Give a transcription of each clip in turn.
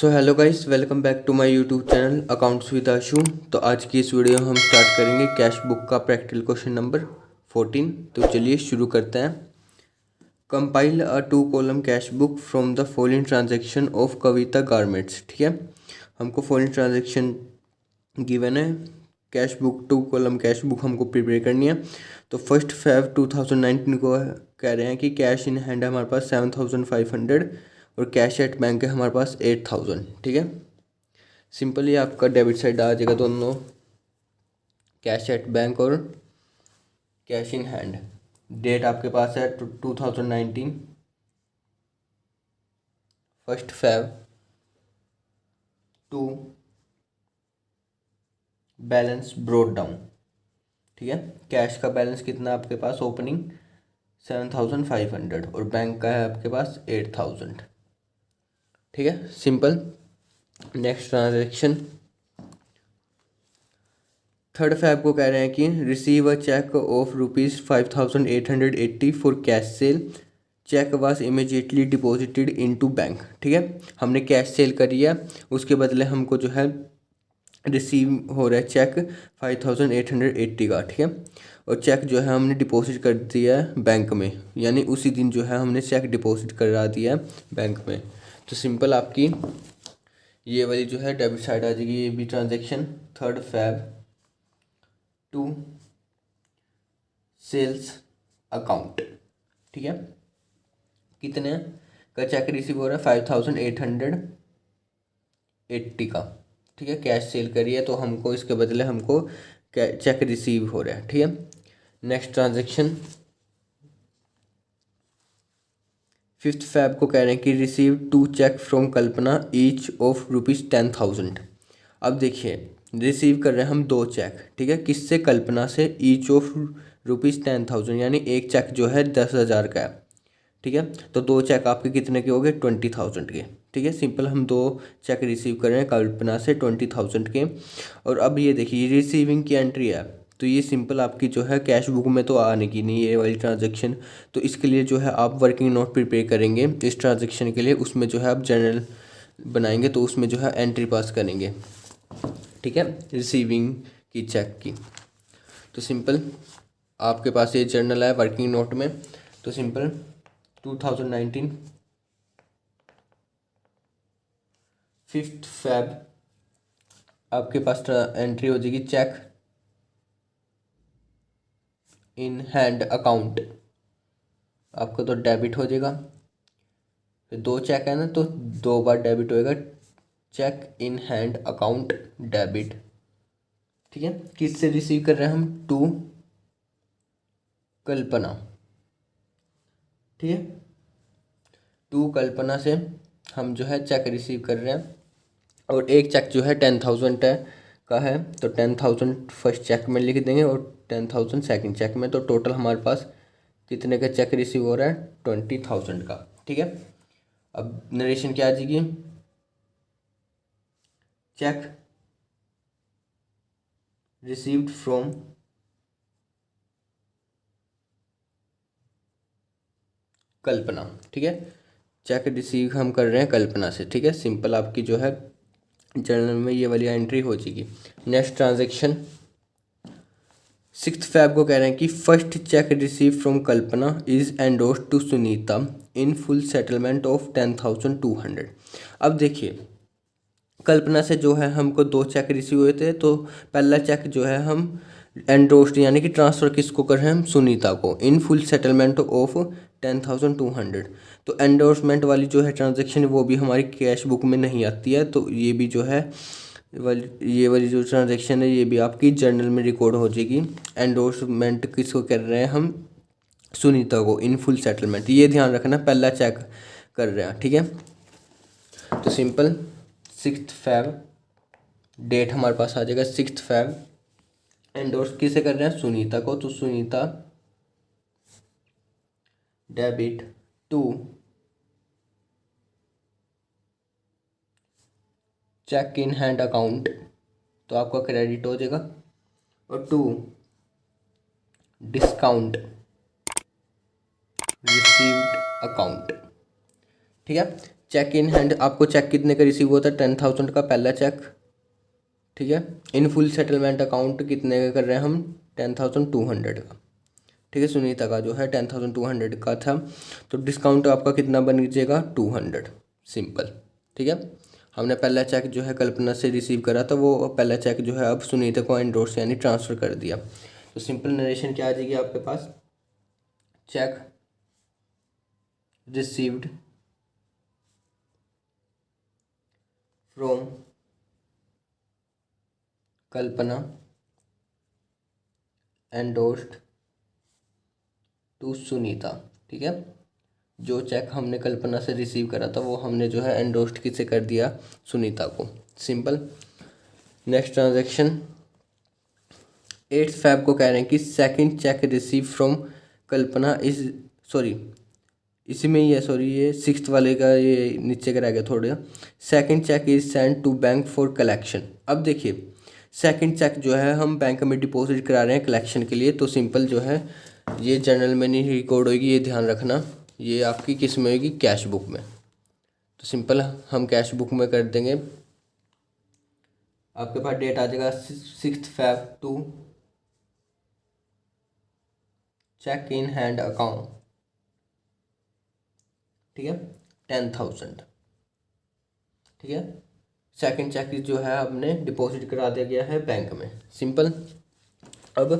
So hello guys, welcome back to my YouTube channel accounts with Ashu. तो आज की इस वीडियो हम स्टार्ट करेंगे कैश बुक का प्रैक्टिकल क्वेश्चन नंबर 14। तो चलिए शुरू करते हैं। Compile a 2 column cash book from the following transaction of Kavita garments. ठीक है, हमको फॉलोइंग ट्रांजैक्शन गिवन है, cash book 2 column cash book हमको प्रिपेयर करनी है। तो 1 Feb 2019 को कह रहे हैं कि कैश इन हैंड है हमारे पास 7500 और कैश एट बैंक है हमारे पास 8000। ठीक है, सिंपली आपका डेबिट साइड आ जाएगा दोनों, कैश एट बैंक और कैश इन हैंड। डेट आपके पास है 2019 1 Feb to balance brought down. ठीक है, कैश का बैलेंस कितना है आपके पास, ओपनिंग 7500 और बैंक का है आपके पास 8000। ठीक है, सिंपल। नेक्स्ट ट्रांजैक्शन 3 Feb को कह रहे हैं कि receive a cheque of ₹5880 for cash sale. Cheque was immediately deposited into bank. ठीक है, हमने कैश सेल करी है, उसके बदले हमको जो है रिसीव हो रहा है चेक 5880 का। ठीक है, और चेक जो है हमने डिपॉजिट कर दिया है बैंक में, यानी उसी दिन जो है हमने चेक डिपॉजिट करा दिया है बैंक में। तो सिंपल आपकी ये वाली जो है डेबिट साइड आ जाएगी। ये भी transaction 3 Feb to sales account. ठीक है, कितने का चेक रिसीव हो रहा है, 5880 का। ठीक है, कैश सेल करिए तो हमको इसके बदले हमको चेक रिसीव हो रहा है। ठीक है, नेक्स्ट ट्रांजैक्शन 5 Feb को कह रहे हैं कि receive 2 cheque from Kalpana each of ₹10,000। अब देखिए, रिसीव कर रहे हैं हम 2 चेक। ठीक है, किससे, कल्पना से, ईच ऑफ ₹10,000, यानी एक चेक जो है 10,000 का है। ठीक है, तो 2 चेक आपके कितने के हो गए, 20,000 के। ठीक है, सिंपल हम 2 चेक रिसीव कर रहे हैं कल्पना से 20,000 के। और अब ये देखिए रिसीविंग की एंट्री है, तो ये सिंपल आपकी जो है कैश बुक में तो आने की नहीं ये वाली ट्रांजैक्शन। तो इसके लिए जो है आप वर्किंग नोट प्रिपेयर करेंगे इस ट्रांजैक्शन के लिए, उसमें जो है आप जर्नल बनाएंगे, तो उसमें जो है एंट्री पास करेंगे। ठीक है, रिसीविंग की चेक की। तो सिंपल आपके पास ये जर्नल है वर्किंग नोट में। तो सिंपल 2019 5 Feb आपके पास एंट्री हो जाएगी चेक इन हैंड अकाउंट, आपका तो डेबिट हो जाएगा। फिर 2 चेक है ना, तो 2 बार डेबिट होएगा, cheque in hand account debit. ठीक है, किससे रिसीव कर रहे हैं हम, टू कल्पना। ठीक है, टू कल्पना से हम जो है चेक रिसीव कर रहे हैं, और एक चेक जो है 10,000 का है, तो 10,000 फर्स्ट चेक में लिख देंगे और 10,000 सेकंड चेक में। तो टोटल हमारे पास कितने का चेक रिसीव हो रहा है, 20,000 का। ठीक है, अब नरेशन क्या आ जाएगी, चेक रिसीव्ड फ्रॉम कल्पना। ठीक है, चेक रिसीव हम कर रहे हैं कल्पना से। ठीक है, सिंपल आपकी जो है जर्नल में ये वाली एंट्री हो जाएगी। नेक्स्ट ट्रांजैक्शन 6 Feb को कह रहे हैं कि first cheque receive from Kalpana is endorsed to Sunita in full settlement of 10,200। अब देखिए, कल्पना से जो है हमको 2 चेक रिसीव हुए थे, तो पहला चेक जो है हम एंडोर्स्ड यानी कि ट्रांसफ़र किसको कर रहे हैं हम, सुनीता को, इन फुल सेटलमेंट ऑफ 10,200। तो एंडोर्समेंट वाली जो है ट्रांजैक्शन वो भी हमारी कैश बुक में नहीं आती है, तो ये भी जो है ये वाली जो ट्रांजैक्शन है ये भी आपकी जर्नल में रिकॉर्ड हो जाएगी। एंडोर्समेंट किसको कर रहे हैं हम, सुनीता को, इन फुल सेटलमेंट, ये ध्यान रखना, पहला चेक कर रहे हैं। ठीक है, तो सिंपल 6 Feb डेट हमारे पास आ जाएगा 6 Feb। एंडोर्स किसे कर रहे हैं, सुनीता को, तो Sunita debit to cheque in hand account, तो आपका क्रेडिट हो जाएगा, और टू डिस्काउंट रिसीव्ड अकाउंट। ठीक है, चेक इन हैंड, आपको चेक कितने का रिसीव होता है? 10,000 का पहला चेक, ठीक है। इन फुल सेटलमेंट अकाउंट कितने का कर रहे हैं हम? 10,200 का, ठीक है। सुनीता का जो है 10,200 का था, तो डिस्काउंट आपका कितना बन जाएगा? 200, सिंपल, ठीक है। हमने पहला चेक जो है कल्पना से रिसीव करा था, वो पहला चेक जो है अब सुनीता को एंडोर्स यानी ट्रांसफ़र कर दिया। तो सिंपल नरेशन क्या आ जाएगी आपके पास? Cheque received from Kalpana endorsed to Sunita, ठीक है। जो चेक हमने कल्पना से रिसीव करा था वो हमने जो है एंडोर्स्ड किसे कर दिया? सुनीता को, सिंपल। नेक्स्ट ट्रांजैक्शन 8 Feb को कह रहे हैं कि second cheque receive from Kalpana is, sorry इसी में ही है, सॉरी ये 6th वाले का ये नीचे का रह गया थोड़ा। Second cheque is send to bank for collection. अब देखिए सेकंड चेक जो है हम बैंक में डिपॉजिट करा रहे हैं कलेक्शन के लिए, तो सिंपल जो है ये जर्नल में नहीं रिकॉर्ड होगी, ये ध्यान रखना। ये आपकी किस में होगी? कैश बुक में। तो सिंपल हम कैश बुक में कर देंगे। आपके पास डेट आ जाएगा 6 Feb to cheque in hand account, ठीक है, 10,000, ठीक है। सेकंड चेक जो है हमने डिपॉजिट करा दिया गया है बैंक में, सिंपल। अब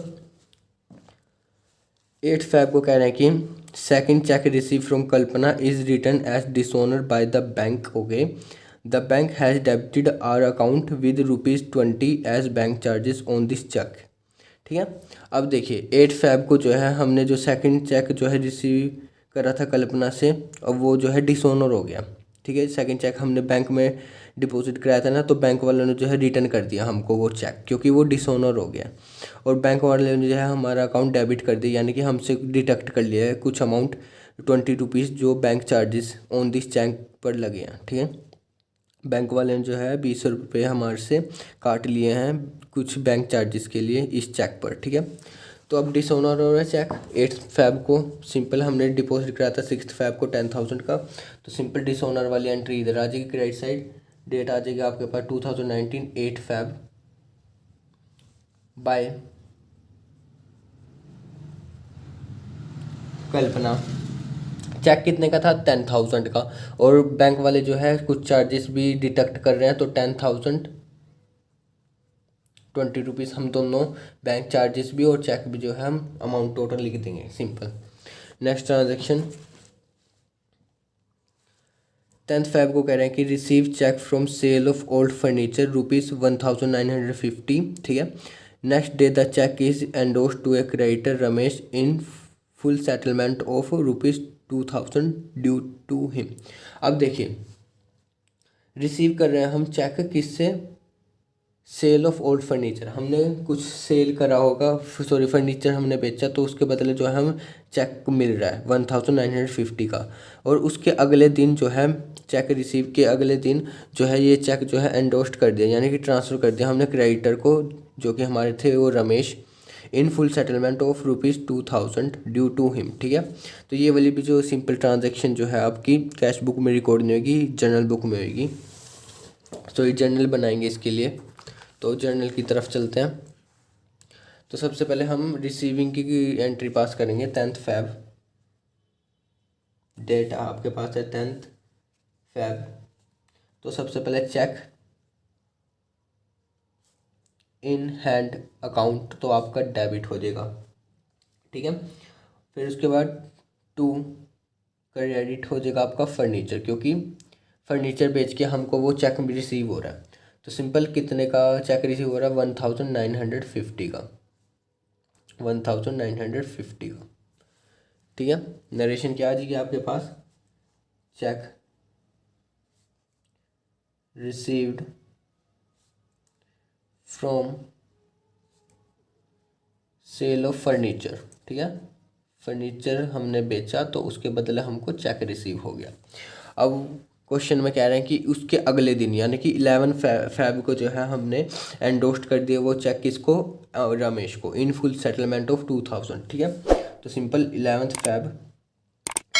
8 Feb को कह रहे हैं कि second cheque receive from Kalpana is return as dishonour by the bank, okay. The bank has debited our account with ₹20 as bank charges on this cheque, ठीक है। अब देखिए 8 Feb को जो है हमने जो सेकंड चेक जो है रिसीव करा था कल्पना से, अब वो जो है डिसऑनर हो गया, ठीक है। सेकंड चेक हमने बैंक में डिपॉजिट कराया था ना, तो बैंक वालों ने जो है रिटर्न कर दिया हमको वो चेक, क्योंकि वो डिसऑनर हो गया। और बैंक वाले ने जो है हमारा अकाउंट डेबिट कर दिया, यानी कि हमसे डिडक्ट कर लिया है कुछ अमाउंट ₹20 जो bank charges on this cheque पर लगे हैं, ठीक है। बैंक वाले ने जो है 20 रुपये हमारे से काट लिए हैं कुछ बैंक चार्जेस के लिए इस चेक पर, ठीक है। तो अब डिसऑनर हो रहा है चेक 8 Feb को, सिंपल हमने डिपॉजिट कराया था 6 Feb को 10,000 का, तो सिंपल डिसऑनर वाली एंट्री इधर आ जाएगी क्रेडिट साइड। डेट आ जाएगी आपके पास 2019 8 Feb बाय कल्पना। चेक कितने का था? 10,000 का, और बैंक वाले जो है कुछ चार्जेस भी डिडक्ट कर रहे हैं, तो 10,000 ₹20 हम दोनों बैंक चार्जेस भी और चेक भी जो है हम अमाउंट टोटल लिख देंगे, simple. Next transaction 10th Feb को कह रहे हैं कि receive cheque from sale of old furniture ₹1950, ठीक है। Next day the cheque is endorse to a creditor Ramesh in full settlement of ₹2,000 due to him. अब देखिए रिसीव कर रहे हैं हम चेक किससे? सेल ऑफ ओल्ड फर्नीचर, हमने कुछ सेल करा होगा, सॉरी फर्नीचर हमने बेचा, तो उसके बदले जो है हम चेक मिल रहा है 1950 का। और उसके अगले दिन जो है चेक रिसीव के अगले दिन जो है ये चेक जो है एंडोर्स्ड कर दिया, यानी कि ट्रांसफ़र कर दिया हमने क्रेडिटर को, जो कि हमारे थे वो Ramesh, in full settlement of ₹2,000 due to him, ठीक है। तो ये वाली भी जो सिंपल ट्रांजेक्शन जो है आपकी कैश बुक में रिकॉर्ड नहीं होगी, जर्नल बुक में होगी। तो ये जर्नल बनाएंगे इसके लिए, तो जर्नल की तरफ चलते हैं। तो सबसे पहले हम रिसीविंग की एंट्री पास करेंगे 10th Feb, डेट आपके पास है 10th Feb। तो सबसे पहले चेक इन हैंड अकाउंट, तो आपका डेबिट हो जाएगा, ठीक है। फिर उसके बाद टू क्रेडिट हो जाएगा आपका फर्नीचर, क्योंकि फर्नीचर बेच के हमको वो चेक भी रिसीव हो रहा है। तो सिंपल कितने का चेक रिसीव हो रहा है? 1950 का, 1950 का, ठीक है। नरेशन क्या आ जाएगी आपके पास? Cheque received from sale of furniture, ठीक है। फर्नीचर हमने बेचा तो उसके बदले हमको चेक रिसीव हो गया। अब क्वेश्चन में कह रहे हैं कि उसके अगले दिन यानी कि 11 Feb को जो है हमने एंडोर्स्ड कर दिया वो चेक किसको? रमेश को, इन फुल सेटलमेंट ऑफ 2,000, ठीक है। तो सिंपल 11th Feb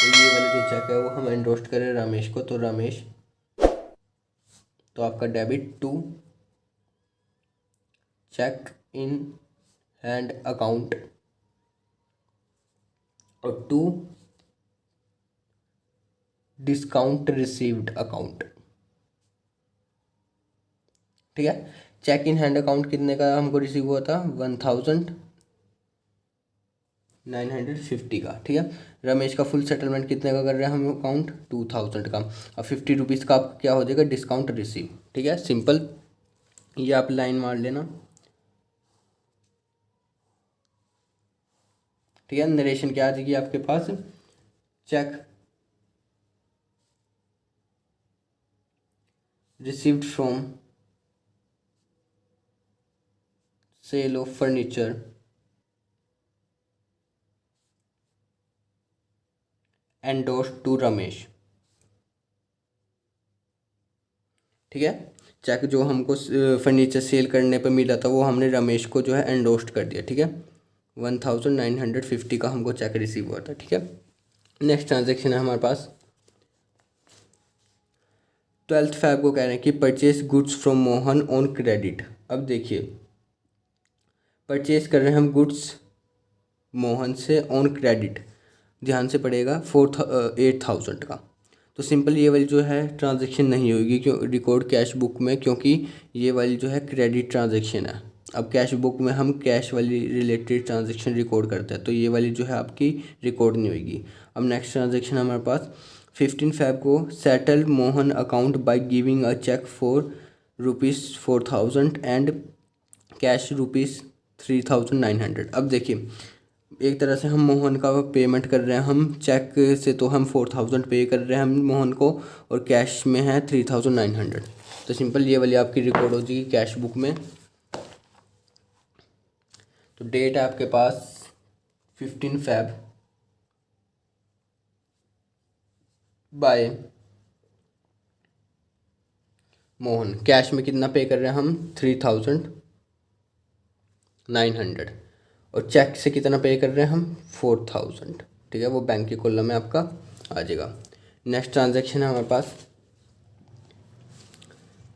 तो ये वाला जो चेक है वो हम एंडोर्स करें रमेश को, तो रमेश, तो आपका debit to cheque in hand account और टू डिस्काउंट रिसीव्ड अकाउंट। ठीक है, चेक इन हैंड अकाउंट कितने का हमको रिसीव हुआ था, 1950 का। ठीक है, रमेश का फुल सेटलमेंट कितने का कर रहे हैं हम अकाउंट, 2000 का। अब 50 रुपीज़ का आपका क्या हो जाएगा, डिस्काउंट रिसीव। ठीक है, सिंपल, ये आप लाइन मार लेना। ठीक है, नरेशन क्या आ जाएगी आपके पास, cheque received from sale of furniture endorsed to Ramesh. ठीक है, चेक जो हमको फर्नीचर सेल करने पर मिला था वो हमने रमेश को जो है एंडोर्स्ड कर दिया। ठीक है, 1950 का हमको चेक रिसीव हुआ था। ठीक है, नेक्स्ट ट्रांजेक्शन है हमारे पास 12 Feb को कह रहे हैं कि purchase goods from Mohan on credit. अब देखिए, परचेज कर रहे हैं हम गुड्स मोहन से ऑन क्रेडिट, ध्यान से पड़ेगा 8,000 का। तो सिंपल ये वाली जो है ट्रांजैक्शन नहीं होगी क्यों रिकॉर्ड कैश बुक में, क्योंकि ये वाली जो है क्रेडिट ट्रांजैक्शन है। अब कैश बुक में हम कैश वाली रिलेटेड ट्रांजैक्शन रिकॉर्ड करते हैं, तो ये वाली जो है आपकी रिकॉर्ड नहीं होगी। अब नेक्स्ट ट्रांजैक्शन हमारे पास 15 Feb को settle Mohan account by giving a cheque for ₹4,000 and cash ₹3,900। अब देखिए, एक तरह से हम मोहन का पेमेंट कर रहे हैं, हम चेक से तो हम 4,000 पे कर रहे हैं हम मोहन को, और कैश में है 3,900। तो सिंपल ये वाली आपकी रिकॉर्ड हो जाएगी कैश बुक में। तो डेट है आपके पास 15 Feb बाय मोहन, कैश में कितना पे कर रहे हैं हम 3,900, और चेक से कितना पे कर रहे हैं हम 4,000। ठीक है, वो बैंक के कॉलम में आपका आ जाएगा। नेक्स्ट ट्रांजैक्शन है हमारे पास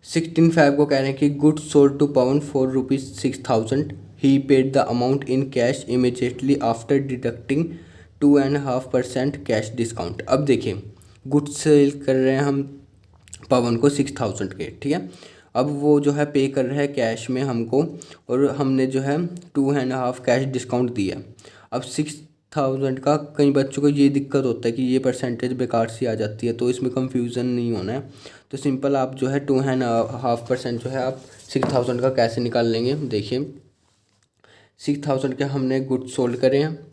16 Feb को कह रहे हैं कि goods sold to Pavan for ₹6,000, he paid the amount in cash immediately after deducting 2.5% cash discount. अब देखिए, गुड्स सेल कर रहे हैं हम पवन को 6,000 के। ठीक है, अब वो जो है पे कर रहा है कैश में हमको, और हमने जो है 2.5 कैश डिस्काउंट दिया। अब 6,000 का कई बच्चों को ये दिक्कत होता है कि ये परसेंटेज बेकार सी आ जाती है, तो इसमें कंफ्यूजन नहीं होना है। तो सिंपल आप जो है 2.5% जो है आप 6,000 का कैसे निकाल लेंगे। देखिए, 6,000 के हमने गुड्स सोल्ड करे हैं,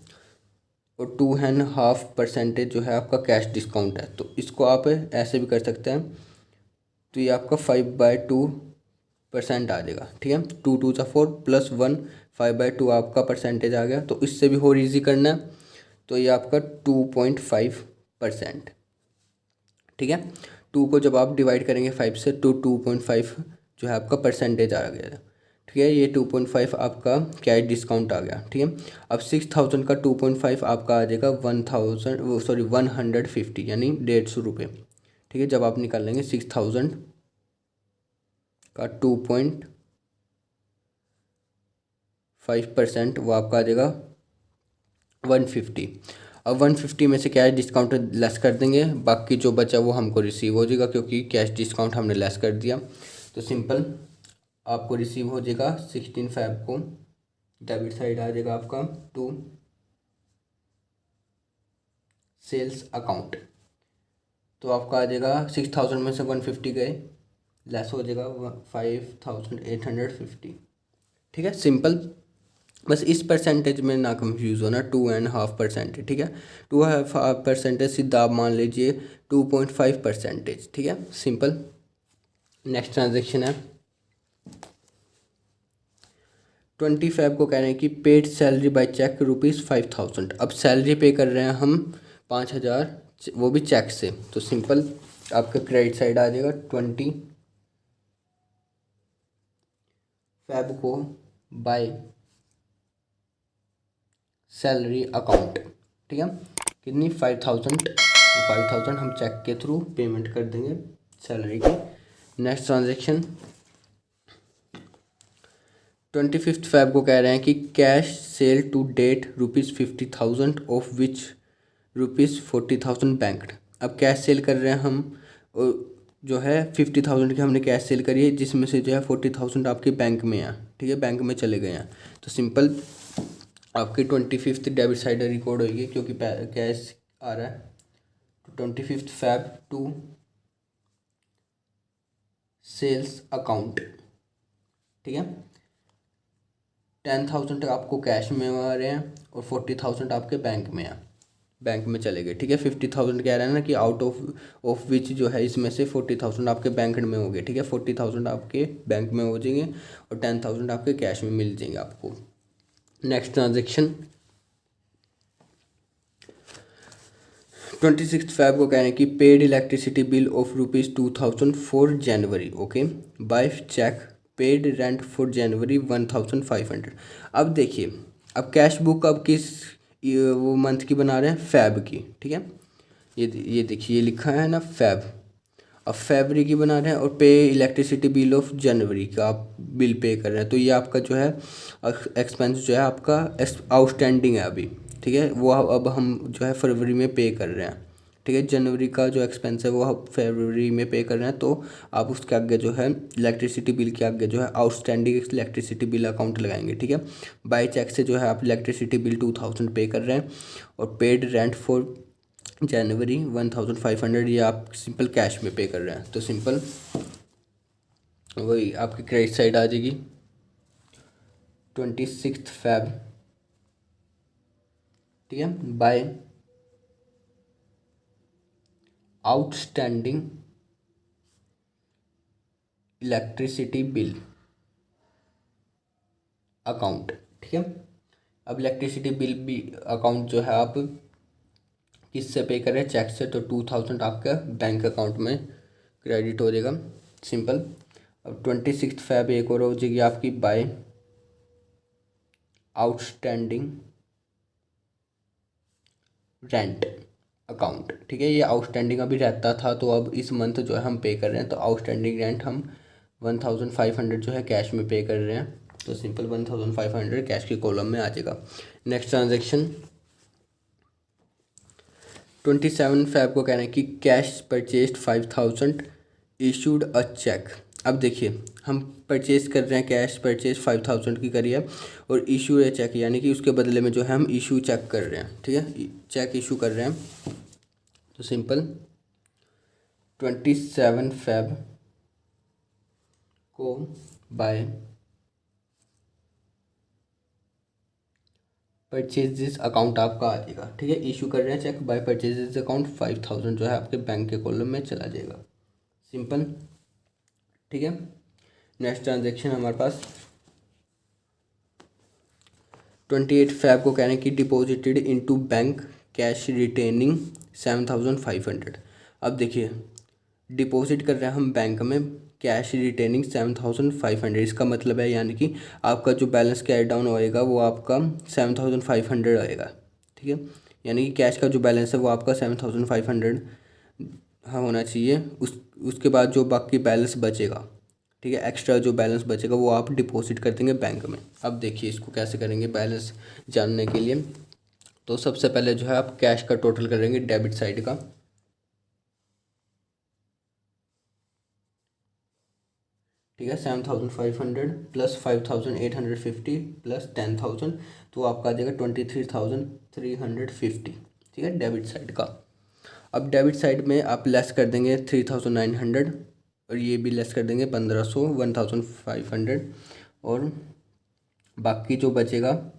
और 2.5% जो है आपका कैश डिस्काउंट है, तो इसको आप ऐसे भी कर सकते हैं। तो ये आपका 5/2% आ जाएगा। ठीक है, 2 2 4 प्लस 1, 5/2 आपका परसेंटेज आ गया। तो इससे भी और ईजी करना है, तो ये आपका 2.5%। ठीक है, 2 को जब आप डिवाइड करेंगे 5 से, तो 2.5 जो है आपका परसेंटेज आ गया। ठीक है, ये 2.5 आपका कैश डिस्काउंट आ गया। ठीक है, अब 6,000 का 2.5 आपका आ जाएगा 150, यानी 150 रुपये। ठीक है, जब आप निकाल लेंगे 6,000 का 2.5%, वो आपका आ जाएगा 150। अब 150 में से कैश डिस्काउंट लेस कर देंगे, बाकी जो बचा वो हमको रिसीव हो जाएगा, क्योंकि कैश डिस्काउंट हमने लेस कर दिया। तो सिंपल आपको रिसीव हो जाएगा 16 Feb को, डेबिट साइड आ जाएगा आपका टू सेल्स अकाउंट। तो आपका आ जाएगा 6,000 में से 150 गए, लेस हो जाएगा 5,850। ठीक है, सिंपल, बस इस परसेंटेज में ना कंफ्यूज होना, 2.5%। ठीक है, 2.5% सीधा आप मान लीजिए 2.5%। ठीक है, सिंपल। नेक्स्ट ट्रांजेक्शन है 20 Feb को कह रहे हैं कि पेड सैलरी बाय चेक ₹5,000। अब सैलरी पे कर रहे हैं हम 5,000, वो भी चेक से। तो सिंपल आपका क्रेडिट साइड आ जाएगा 20 Feb को बाय सैलरी अकाउंट। ठीक है, कितनी 5,000 हम चेक के थ्रू पेमेंट कर देंगे सैलरी की। नेक्स्ट ट्रांजेक्शन 25 Feb को कह रहे हैं कि cash sale to date ₹50,000 of which ₹40,000 banked. अब कैश सेल कर रहे हैं हम, और जो है 50,000 की हमने कैश सेल करी है, जिसमें से जो है 40,000 आपके बैंक में है, ठीक है, बैंक में चले गए हैं। तो सिंपल आपकी 25 डेबिट साइड रिकॉर्ड होगी, क्योंकि कैश आ रहा है। तो 25 Feb टू सेल्स अकाउंट, ठीक है, 10,000 आपको कैश में आ रहे हैं और 40,000 आपके बैंक में है, बैंक में चले गए, ठीक है। 50,000 कह रहे हैं ना कि आउट ऑफ विच जो है इसमें से 40,000 आपके बैंक में हो गए, ठीक है। 40,000 आपके बैंक में हो जाएंगे और 10,000 आपके कैश में मिल जाएंगे आपको। नेक्स्ट ट्रांजेक्शन 26 Feb को कह रहे हैं कि paid electricity bill of ₹2,000 for January, okay, by cheque, paid rent for January 1,500। अब देखिए, अब कैश बुक अब किस वो मंथ की बना रहे हैं, फैब की, ठीक है। ये देखिए, ये लिखा है ना फैब। अब फरवरी की बना रहे हैं और पे इलेक्ट्रिसिटी बिल ऑफ जनवरी का आप बिल पे कर रहे हैं। तो ये आपका जो है एक्सपेंस जो है आपका आउटस्टैंडिंग है अभी, ठीक है, वो अब हम जो है फरवरी में पे कर रहे हैं, ठीक है। जनवरी का जो एक्सपेंस है वो आप फरवरी में पे कर रहे हैं, तो आप उसके आगे जो है इलेक्ट्रिसिटी बिल के आगे जो है आउटस्टैंडिंग इलेक्ट्रिसिटी बिल अकाउंट लगाएंगे, ठीक है। बाय चेक से जो है आप इलेक्ट्रिसिटी बिल 2,000 पे कर रहे हैं और पेड रेंट फॉर जनवरी 1,500 ये आप सिंपल कैश में पे कर रहे हैं। तो सिंपल वही आपकी क्रेडिट साइड आ जाएगी 26 Feb, ठीक है, by outstanding electricity bill account, ठीक है। अब इलेक्ट्रिसिटी बिल भी अकाउंट जो है आप किससे पे करें, चेक से, तो 2,000 आपका बैंक अकाउंट में क्रेडिट हो जाएगा, सिंपल। अब 26 Feb एक और हो जाएगी आपकी बाय आउटस्टैंडिंग रेंट अकाउंट, ठीक है। ये आउटस्टैंडिंग अभी रहता था, तो अब इस मंथ जो है हम पे कर रहे हैं, तो आउटस्टैंडिंग रेंट हम 1,500 जो है कैश में पे कर रहे हैं। तो सिंपल 1,500 कैश के कॉलम में आ जाएगा। नेक्स्ट ट्रांजेक्शन 27 Feb को कह रहे हैं कि cash purchased 5,000 issued a cheque. अब देखिए, हम परचेज कर रहे हैं, कैश परचेज 5,000 की करी है और इशू है चेक, यानी कि उसके बदले में जो है हम इशू चेक कर रहे हैं, ठीक है, चेक इशू कर रहे हैं। तो सिंपल 27 Feb को बाय परचेजेस अकाउंट आपका आ जाएगा, ठीक है। इशू कर रहे हैं चेक बाय परचेजेस अकाउंट 5,000 जो है आपके बैंक के कॉलम में चला जाएगा, सिंपल, ठीक है। नेक्स्ट ट्रांजेक्शन हमारे पास 28 Feb को कहने की deposited into bank cash retaining 7,500। अब देखिए, डिपॉजिट कर रहे हैं हम बैंक में कैश रिटेनिंग 7,500, इसका मतलब है यानी कि आपका जो बैलेंस कैरी डाउन होएगा वो आपका 7,500 आएगा, ठीक है। यानी कि कैश का जो बैलेंस है वो आपका 7,500 होना चाहिए। उसके बाद जो बाकी बैलेंस बचेगा, ठीक है, एक्स्ट्रा जो बैलेंस बचेगा वो आप डिपॉजिट कर देंगे बैंक में। अब देखिए इसको कैसे करेंगे बैलेंस जानने के लिए। तो सबसे पहले जो है आप कैश का टोटल करेंगे डेबिट साइड का, ठीक है, 7,500 प्लस 5,850 प्लस 10,000, तो आपका आ जाएगा 23,350, ठीक है, डेबिट साइड का। अब डेबिट साइड में आप लेस कर देंगे 3,900 और ये भी लेस कर देंगे 1,500 1,500 और बाकी जो बचेगा,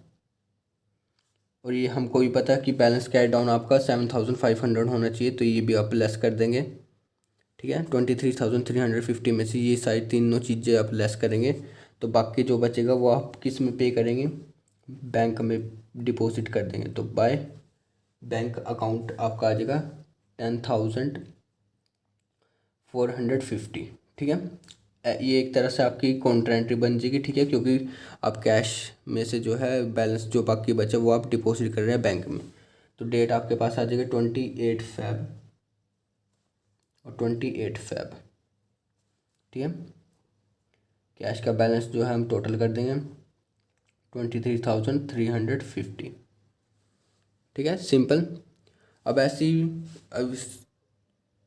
और ये हमको भी पता है कि बैलेंस कैरी डाउन आपका 7,500 होना चाहिए, तो ये भी आप लेस कर देंगे, ठीक है। 23,350 में से ये सारी तीनों चीज़ें आप लेस करेंगे, तो बाकी जो बचेगा वो आप किस में पे करेंगे, बैंक में डिपॉजिट कर देंगे। तो बाय बैंक अकाउंट आपका आ जाएगा 10,450, ठीक है। ये एक तरह से आपकी काउंटर एंट्री बन जाएगी, ठीक है, क्योंकि आप कैश में से जो है बैलेंस जो बाकी बचा वो आप डिपॉजिट कर रहे हैं बैंक में। तो डेट आपके पास आ जाएगी 28 फ़ैब और 28 फ़ैब, ठीक है। कैश का बैलेंस जो है हम टोटल कर देंगे 23,350, ठीक है, सिंपल। अब ऐसी अब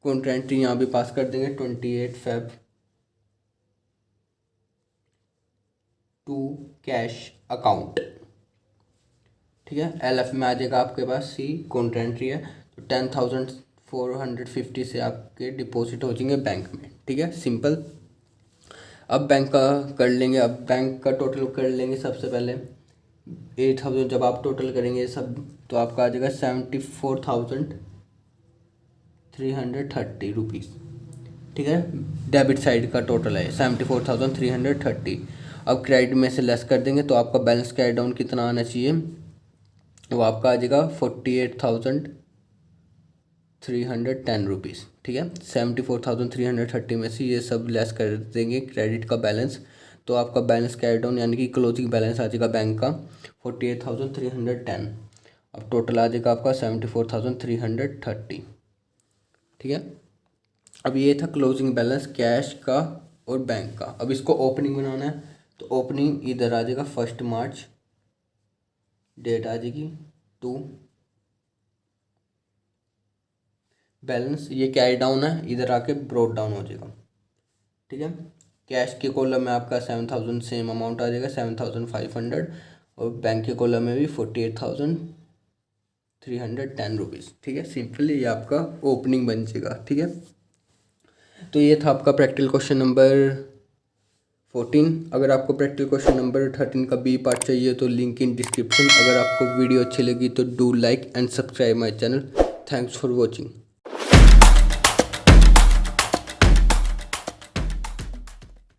काउंटर एंट्री यहाँ भी पास कर देंगे 28 फ़ैब टू कैश अकाउंट, ठीक है। LF में आ जाएगा आपके पास सी काउंटर एंट्री है, तो 10,450 से आपके डिपॉजिट हो जाएंगे बैंक में, ठीक है, सिंपल। अब बैंक का कर लेंगे, अब बैंक का टोटल कर लेंगे। सबसे पहले 8,000 जब आप टोटल करेंगे सब, तो आपका आ जाएगा 74,330 रुपीज़, ठीक है। डेबिट साइड का टोटल है 74,330। अब क्रेडिट में से लेस कर देंगे तो आपका बैलेंस कैरी डाउन कितना आना चाहिए, वो आपका आ जाएगा 48,310 रुपीज़, ठीक है। 74,330 में से ये सब लेस कर देंगे क्रेडिट का बैलेंस, तो आपका बैलेंस कैरी डाउन यानी कि क्लोजिंग बैलेंस आ जाएगा बैंक का 48,310। अब टोटल आ जाएगा आपका 74,330, ठीक है। अब ये था क्लोजिंग बैलेंस कैश का और बैंक का। अब इसको ओपनिंग बनाना है, तो ओपनिंग इधर आ जाएगा 1 मार्च, डेट आ जाएगी 2, बैलेंस ये कैरी डाउन है, इधर आके ब्रोड डाउन हो जाएगा, ठीक है। कैश के कॉलम में आपका 7,000 सेम अमाउंट आ जाएगा 7,500, और बैंक के कॉलम में भी 48,310 रुपीज़, ठीक है, सिंपल। ये आपका ओपनिंग बन जाएगा, ठीक है। तो ये था आपका प्रैक्टिकल क्वेश्चन नंबर 14। अगर आपको प्रैक्टिकल क्वेश्चन नंबर 13 का बी पार्ट चाहिए तो लिंक इन डिस्क्रिप्शन। अगर आपको वीडियो अच्छी लगी तो do like and subscribe my channel. Thanks for watching.